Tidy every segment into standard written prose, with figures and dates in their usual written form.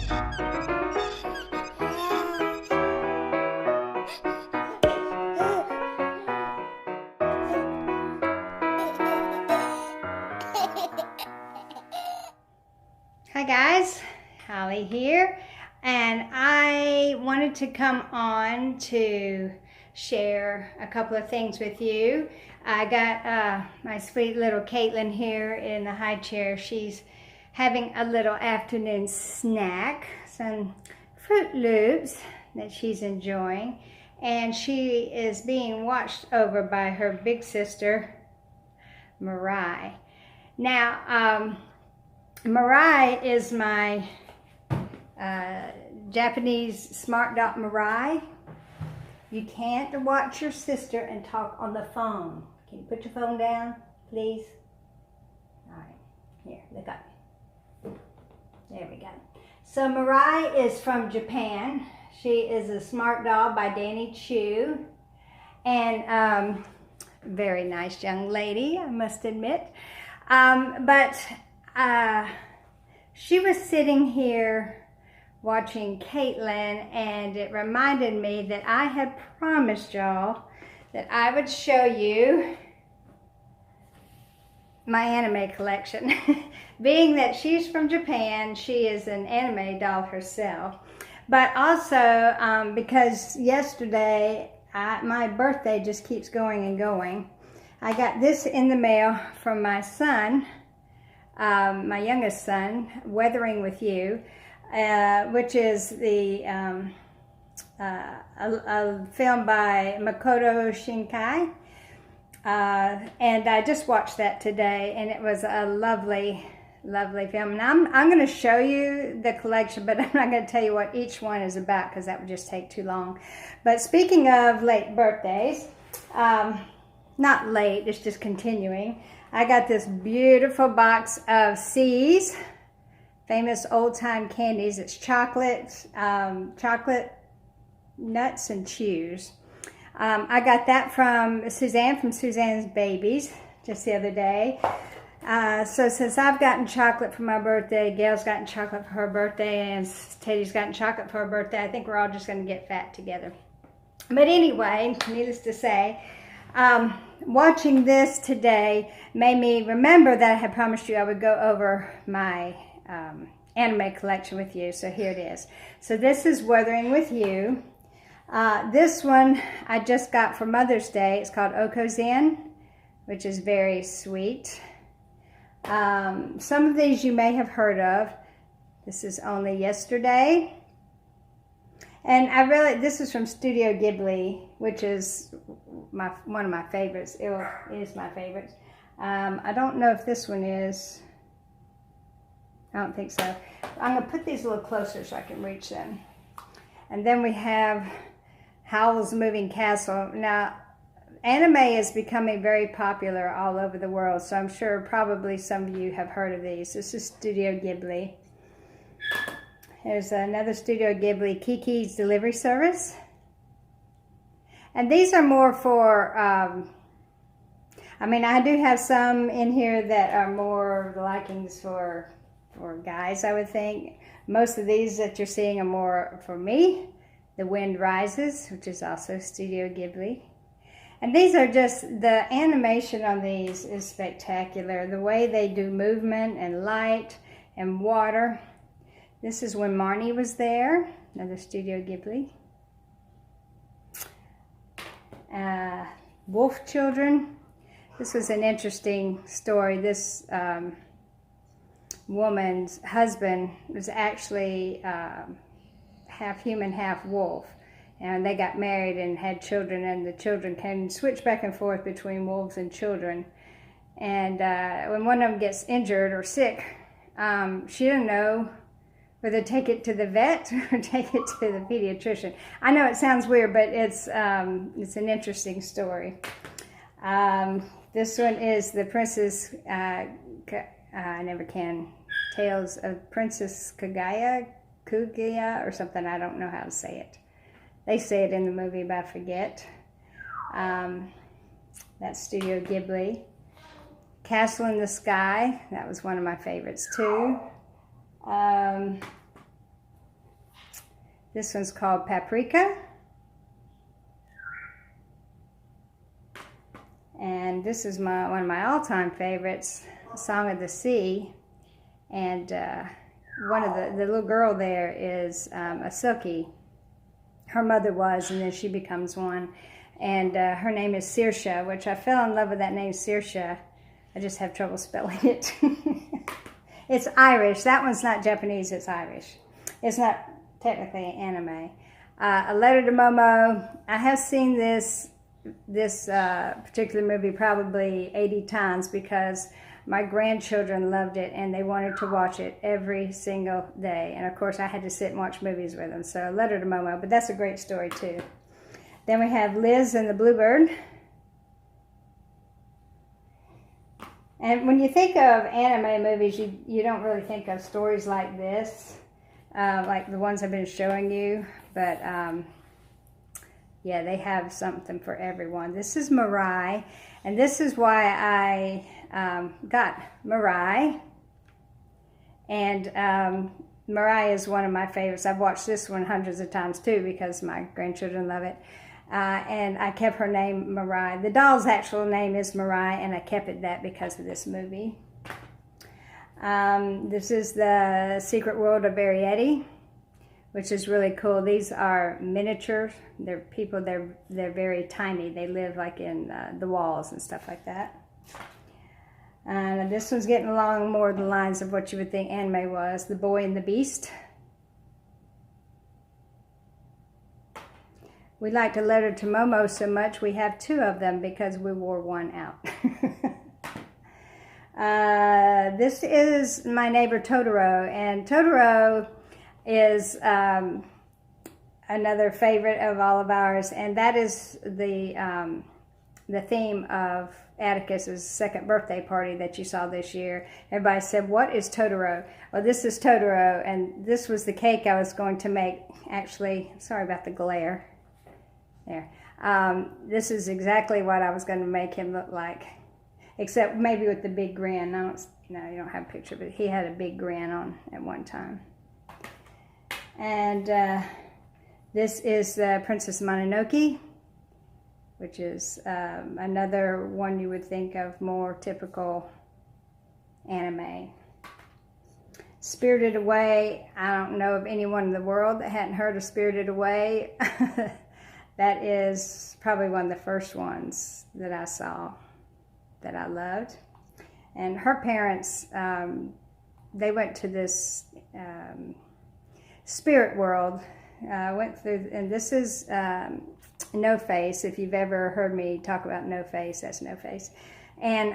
Hi guys, Holly here, and I wanted to come on to share a couple of things with you. I got my sweet little Caitlin here in the high chair. She's having a little afternoon snack, some Fruit Loops that she's enjoying, and she is being watched over by her big sister, Mirai. Now, Mirai is my Japanese smart dog Mirai. You can't watch your sister and talk on the phone. Can you put your phone down, please? All right, here, look up. There we go. So Mirai is from Japan. She is a smart dog by Danny Chu. And very nice young lady, I must admit. She was sitting here watching Caitlin, and it reminded me that I had promised y'all that I would show you my anime collection. Being that she's from Japan, she is an anime doll herself. But also because yesterday, my birthday just keeps going and going. I got this in the mail from my son, my youngest son, Weathering With You, which is a film by Makoto Shinkai. And I just watched that today, and it was a lovely, lovely film. And I'm going to show you the collection, but I'm not going to tell you what each one is about because that would just take too long. But speaking of late birthdays, not late, it's just continuing. I got this beautiful box of C's, famous old-time candies. It's chocolate, chocolate nuts and chews. I got that from Suzanne from Suzanne's Babies just the other day. So since I've gotten chocolate for my birthday, Gail's gotten chocolate for her birthday, and Teddy's gotten chocolate for her birthday, I think we're all just going to get fat together. But anyway, needless to say, watching this today made me remember that I had promised you I would go over my anime collection with you. So here it is. So this is Weathering With You. This one I just got for Mother's Day. It's called Okozen, which is very sweet. Some of these you may have heard of. This is Only Yesterday. And this is from Studio Ghibli, which is one of my favorites. It is my favorite. I don't know if this one is. I don't think so. I'm going to put these a little closer so I can reach them. And then we have Howl's Moving Castle. Now, anime is becoming very popular all over the world, so I'm sure probably some of you have heard of these. This is Studio Ghibli. There's another Studio Ghibli, Kiki's Delivery Service. And these are more for, I mean, I do have some in here that are more likings for guys, I would think. Most of these that you're seeing are more for me. The Wind Rises, which is also Studio Ghibli. And these are just, the animation on these is spectacular. The way they do movement and light and water. This is When Marnie Was There, another Studio Ghibli. Wolf Children. This was an interesting story. This woman's husband was actually half human, half wolf. And they got married and had children, and the children can switch back and forth between wolves and children. And when one of them gets injured or sick, she didn't know whether to take it to the vet or take it to the pediatrician. I know it sounds weird, but it's an interesting story. This one is the Princess, I never can, Tales of Princess Kaguya, or something. I don't know how to say it. They say it in the movie, but I forget. That's Studio Ghibli. Castle in the Sky, that was one of my favorites too. This one's called Paprika. And this is one of my all-time favorites, Song of the Sea. And one of the little girl there is a Silkie. Her mother was, and then she becomes one. And her name is Saoirse, which I fell in love with that name, Saoirse. I just have trouble spelling it. It's Irish. That one's not Japanese, it's Irish. It's not technically anime. A Letter to Momo. I have seen this particular movie probably 80 times because my grandchildren loved it and they wanted to watch it every single day. And of course I had to sit and watch movies with them. So A Letter to Momo, but that's a great story too. Then we have Liz and the Bluebird. And when you think of anime movies, you don't really think of stories like this, like the ones I've been showing you. But yeah, they have something for everyone. This is Mirai, and this is why I got Mirai. And Mirai is one of my favorites. I've watched this one hundreds of times too because my grandchildren love it. And I kept her name Mirai. The doll's actual name is Mirai, and I kept it that because of this movie. This is the Secret World of Arrietty, which is really cool. These are miniatures. They're people, they're very tiny. They live like in the walls and stuff like that. And this one's getting along more the lines of what you would think anime was. The Boy and the Beast. We liked A Letter to Momo so much we have 2 of them because we wore one out. This is My Neighbor Totoro, and Totoro is another favorite of all of ours, and that is the theme of Atticus's 2nd birthday party that you saw this year. Everybody said, "What is Totoro?" Well, this is Totoro, and this was the cake I was going to make. Actually, sorry about the glare. There. This is exactly what I was going to make him look like, except maybe with the big grin. No, you don't have a picture, but he had a big grin on at one time. And this is the Princess Mononoke, which is another one you would think of more typical anime. Spirited Away. I don't know of anyone in the world that hadn't heard of Spirited Away. That is probably one of the first ones that I saw that I loved. And her parents, they went to this spirit world. Went through, and this is No Face. If you've ever heard me talk about No Face, that's No Face. And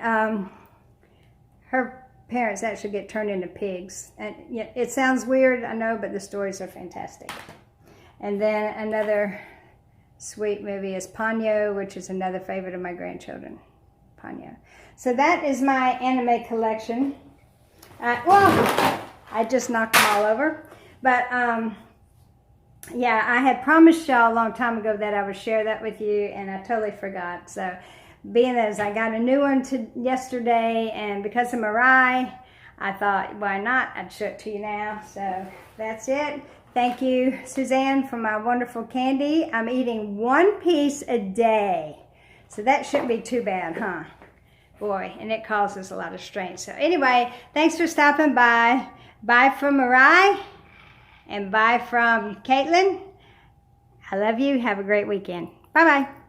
her parents actually get turned into pigs. And it sounds weird, I know, but the stories are fantastic. And then another sweet movie is Ponyo, which is another favorite of my grandchildren. Ponyo. So that is my anime collection. Well, I just knocked them all over. But yeah, I had promised y'all a long time ago that I would share that with you, and I totally forgot. So being as I got a new one yesterday, and because of Mirai, I thought, why not? I'd show it to you now. So that's it. Thank you, Suzanne, for my wonderful candy. I'm eating 1 piece a day. So that shouldn't be too bad, huh? Boy, and it causes a lot of strain. So anyway, thanks for stopping by. Bye from Mirai, and bye from Caitlin. I love you. Have a great weekend. Bye-bye.